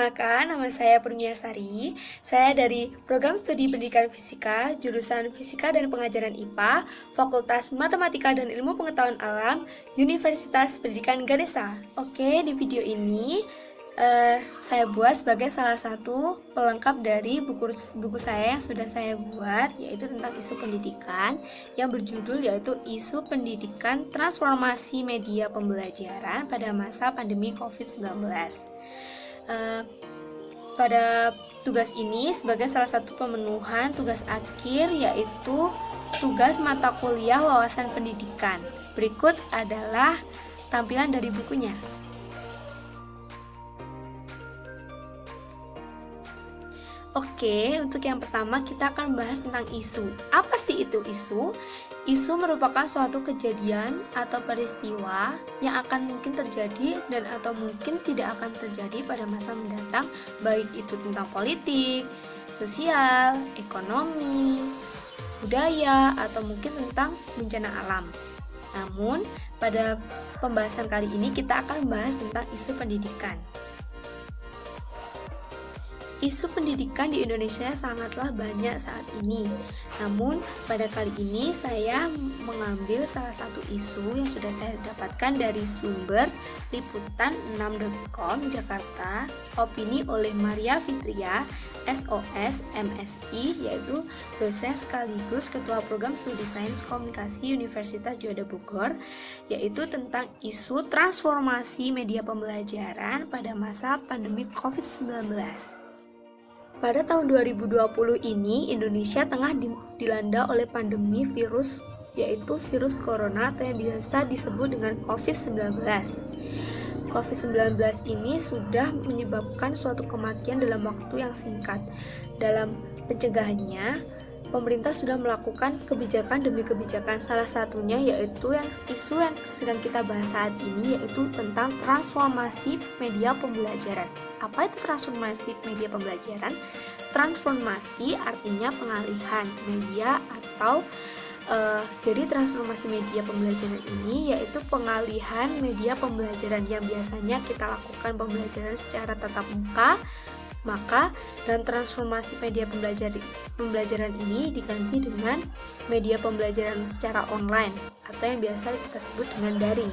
Perkenalkan, nama saya Purniasari. Saya dari Program Studi Pendidikan Fisika, jurusan Fisika dan Pengajaran IPA, Fakultas Matematika dan Ilmu Pengetahuan Alam, Universitas Pendidikan Ganesha. Oke, di video ini saya buat sebagai salah satu pelengkap dari buku saya yang sudah saya buat, yaitu tentang isu pendidikan yang berjudul yaitu Isu Pendidikan Transformasi Media Pembelajaran pada Masa Pandemi COVID-19. Pada tugas ini sebagai salah satu pemenuhan tugas akhir, yaitu tugas mata kuliah wawasan pendidikan. Berikut adalah tampilan dari bukunya. Oke, untuk yang pertama kita akan bahas tentang isu. Apa sih itu isu? Isu merupakan suatu kejadian atau peristiwa yang akan mungkin terjadi dan atau mungkin tidak akan terjadi pada masa mendatang, baik itu tentang politik, sosial, ekonomi, budaya, atau mungkin tentang bencana alam. Namun, pada pembahasan kali ini kita akan bahas tentang isu pendidikan. Isu pendidikan di Indonesia sangatlah banyak saat ini. Namun, pada kali ini saya mengambil salah satu isu yang sudah saya dapatkan dari sumber liputan6.com Jakarta, opini oleh Maria Fitria, SOS, MSI, yaitu dosen sekaligus Ketua Program Studi Sains Komunikasi Universitas Juanda Bogor, yaitu tentang isu transformasi media pembelajaran pada masa pandemi COVID-19. Pada tahun 2020 ini, Indonesia tengah dilanda oleh pandemi virus, yaitu virus corona atau yang biasa disebut dengan COVID-19. COVID-19 ini sudah menyebabkan suatu kematian dalam waktu yang singkat. Dalam pencegahannya, pemerintah sudah melakukan kebijakan demi kebijakan. Salah satunya yaitu isu yang sedang kita bahas saat ini, yaitu tentang transformasi media pembelajaran. Apa itu transformasi media pembelajaran? Transformasi artinya pengalihan media atau jadi transformasi media pembelajaran ini yaitu pengalihan media pembelajaran yang biasanya kita lakukan pembelajaran secara tatap muka, maka dan transformasi media pembelajaran ini diganti dengan media pembelajaran secara online atau yang biasa kita sebut dengan daring.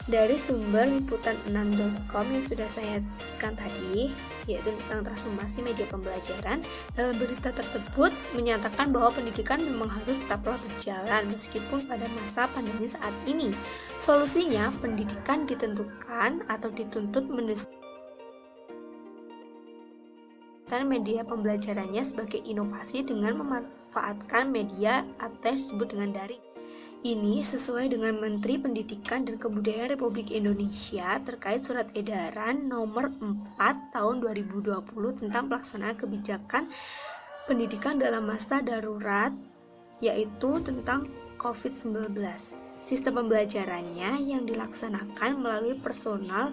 Dari sumber liputan6.com yang sudah saya sebutkan tadi, yaitu tentang transformasi media pembelajaran, dalam berita tersebut menyatakan bahwa pendidikan memang harus tetaplah berjalan meskipun pada masa pandemi saat ini. Solusinya, pendidikan ditentukan atau dituntut mendesain media pembelajarannya sebagai inovasi dengan memanfaatkan media atau yang disebut dengan daring. Ini sesuai dengan Menteri Pendidikan dan Kebudayaan Republik Indonesia terkait Surat Edaran Nomor 4 Tahun 2020 tentang pelaksanaan kebijakan pendidikan dalam masa darurat, yaitu tentang COVID-19. Sistem pembelajarannya yang dilaksanakan melalui personal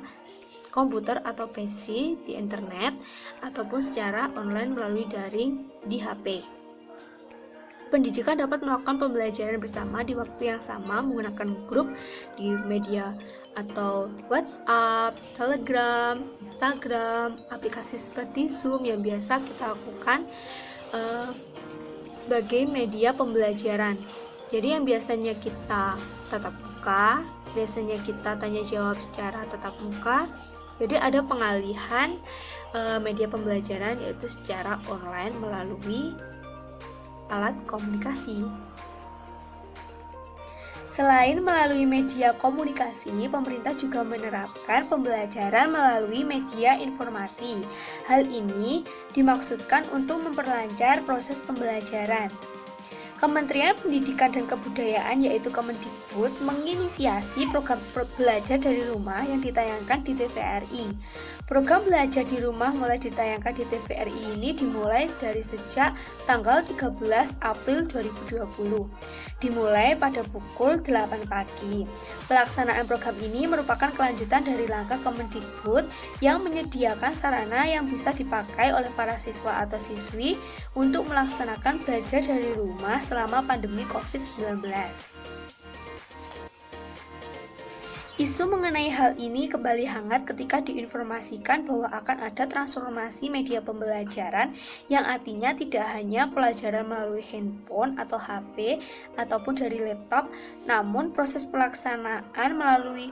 komputer atau PC di internet ataupun secara online melalui daring di HP. Pendidikan dapat melakukan pembelajaran bersama di waktu yang sama menggunakan grup di media atau WhatsApp, Telegram, Instagram, aplikasi seperti Zoom yang biasa kita lakukan sebagai media pembelajaran. Jadi yang biasanya kita tatap muka, biasanya kita tanya jawab secara tatap muka. Jadi ada pengalihan media pembelajaran yaitu secara online melalui alat komunikasi. Selain melalui media komunikasi, pemerintah juga menerapkan pembelajaran melalui media informasi. Hal ini dimaksudkan untuk memperlancar proses pembelajaran. Kementerian Pendidikan dan Kebudayaan yaitu Kemendikbud menginisiasi program belajar dari rumah yang ditayangkan di TVRI. Program belajar di rumah mulai ditayangkan di TVRI ini dimulai dari sejak tanggal 13 April 2020. Dimulai pada pukul 8 pagi. Pelaksanaan program ini merupakan kelanjutan dari langkah Kemendikbud yang menyediakan sarana yang bisa dipakai oleh para siswa atau siswi untuk melaksanakan belajar dari rumah selama pandemi COVID-19. Isu mengenai hal ini kembali hangat ketika diinformasikan bahwa akan ada transformasi media pembelajaran yang artinya tidak hanya pelajaran melalui handphone atau HP ataupun dari laptop, namun proses pelaksanaan melalui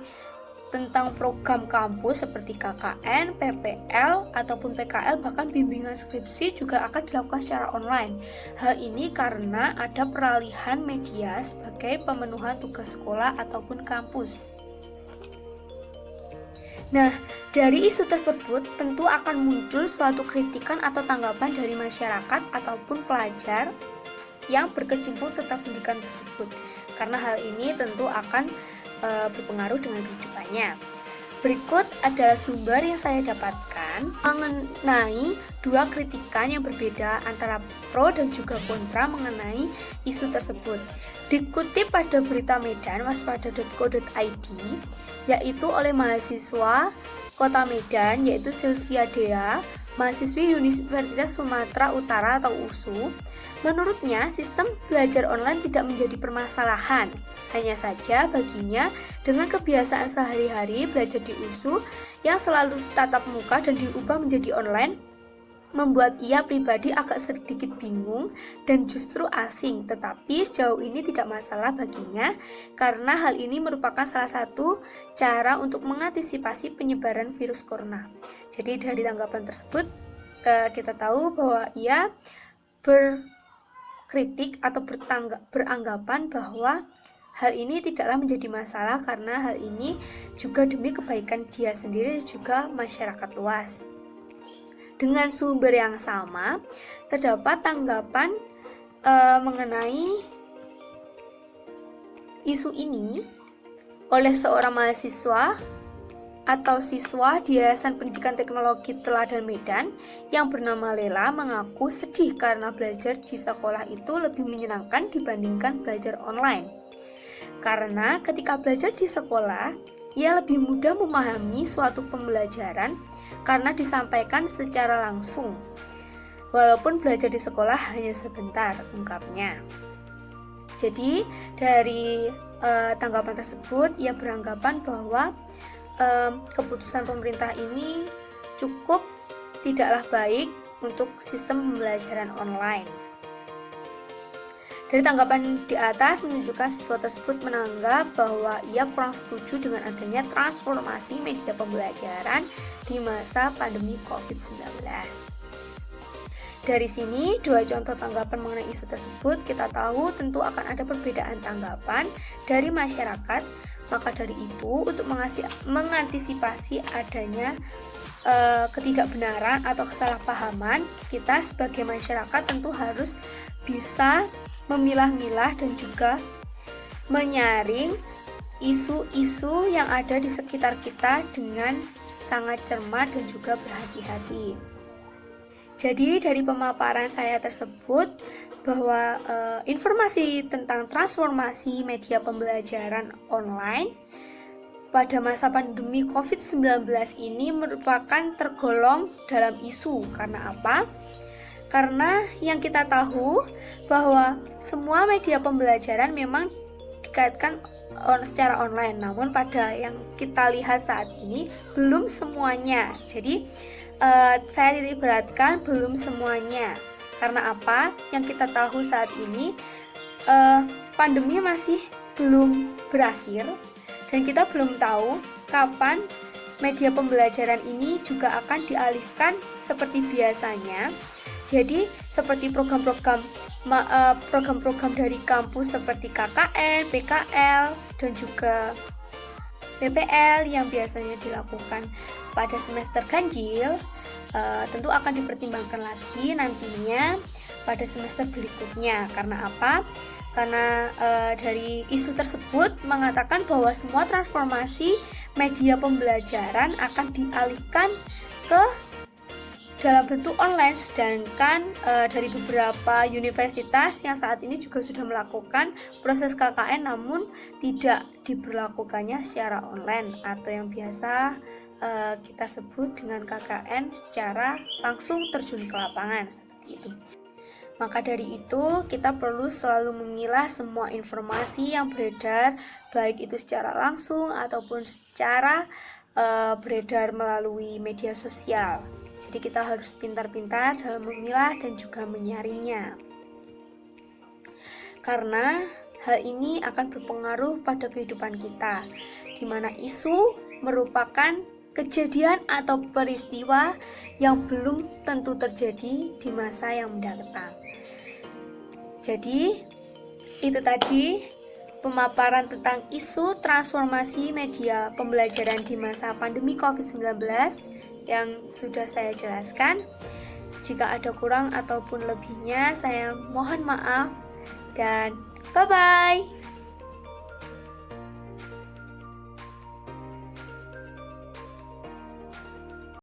tentang program kampus seperti KKN, PPL, ataupun PKL, bahkan bimbingan skripsi juga akan dilakukan secara online. Hal ini karena ada peralihan media sebagai pemenuhan tugas sekolah ataupun kampus. Nah, dari isu tersebut tentu akan muncul suatu kritikan atau tanggapan dari masyarakat ataupun pelajar yang berkecimpung tentang pendidikan tersebut. Karena hal ini tentu akan berpengaruh dengan kehidupannya. Berikut adalah sumber yang saya dapatkan mengenai dua kritikan yang berbeda antara pro dan juga kontra mengenai isu tersebut. Dikutip pada berita Medan waspada.co.id, yaitu oleh mahasiswa Kota Medan, yaitu Sylvia Dea, mahasiswi Universitas Sumatera Utara atau USU. Menurutnya, sistem belajar online tidak menjadi permasalahan. Hanya saja baginya, dengan kebiasaan sehari-hari belajar di USU yang selalu tatap muka dan diubah menjadi online, membuat ia pribadi agak sedikit bingung dan justru asing. Tetapi sejauh ini tidak masalah baginya, karena hal ini merupakan salah satu cara untuk mengantisipasi penyebaran virus corona. Jadi dari tanggapan tersebut, kita tahu bahwa ia berkritik atau beranggapan bahwa hal ini tidaklah menjadi masalah karena hal ini juga demi kebaikan dia sendiri dan juga masyarakat luas. Dengan sumber yang sama, terdapat tanggapan mengenai isu ini oleh seorang mahasiswa atau siswa di Yayasan Pendidikan Teknologi Teladan Medan yang bernama Lela mengaku sedih karena belajar di sekolah itu lebih menyenangkan dibandingkan belajar online. Karena ketika belajar di sekolah, ia lebih mudah memahami suatu pembelajaran karena disampaikan secara langsung. Walaupun belajar di sekolah hanya sebentar, ungkapnya. Jadi dari tanggapan tersebut, ia beranggapan bahwa keputusan pemerintah ini cukup tidaklah baik untuk sistem pembelajaran online. Dari tanggapan di atas menunjukkan siswa tersebut menganggap bahwa ia kurang setuju dengan adanya transformasi media pembelajaran di masa pandemi COVID-19. Dari sini, dua contoh tanggapan mengenai isu tersebut kita tahu tentu akan ada perbedaan tanggapan dari masyarakat. Maka dari itu, untuk mengantisipasi adanya ketidakbenaran atau kesalahpahaman, kita sebagai masyarakat tentu harus bisa memilah-milah dan juga menyaring isu-isu yang ada di sekitar kita dengan sangat cermat dan juga berhati-hati. Jadi dari pemaparan saya tersebut bahwa informasi tentang transformasi media pembelajaran online pada masa pandemi COVID-19 ini merupakan tergolong dalam isu. Karena apa? Karena yang kita tahu bahwa semua media pembelajaran memang dikaitkan secara online, namun pada yang kita lihat saat ini belum semuanya. Jadi saya titik beratkan belum semuanya. Karena apa? Yang kita tahu saat ini pandemi masih belum berakhir dan kita belum tahu kapan media pembelajaran ini juga akan dialihkan seperti biasanya. Jadi seperti program-program dari kampus seperti KKN, PKL, dan juga PPL yang biasanya dilakukan pada semester ganjil, tentu akan dipertimbangkan lagi nantinya pada semester berikutnya. Karena apa? Karena dari isu tersebut mengatakan bahwa semua transformasi media pembelajaran akan dialihkan ke dalam bentuk online, sedangkan dari beberapa universitas yang saat ini juga sudah melakukan proses KKN namun tidak diberlakukannya secara online atau yang biasa kita sebut dengan KKN secara langsung terjun ke lapangan, seperti itu. Maka dari itu, kita perlu selalu memilah semua informasi yang beredar, baik itu secara langsung ataupun secara beredar melalui media sosial. Jadi kita harus pintar-pintar dalam memilah dan juga menyaringnya. Karena hal ini akan berpengaruh pada kehidupan kita, di mana isu merupakan kejadian atau peristiwa yang belum tentu terjadi di masa yang mendatang. Jadi, itu tadi pemaparan tentang isu transformasi media pembelajaran di masa pandemi COVID-19 yang sudah saya jelaskan. Jika ada kurang ataupun lebihnya, saya mohon maaf dan bye-bye.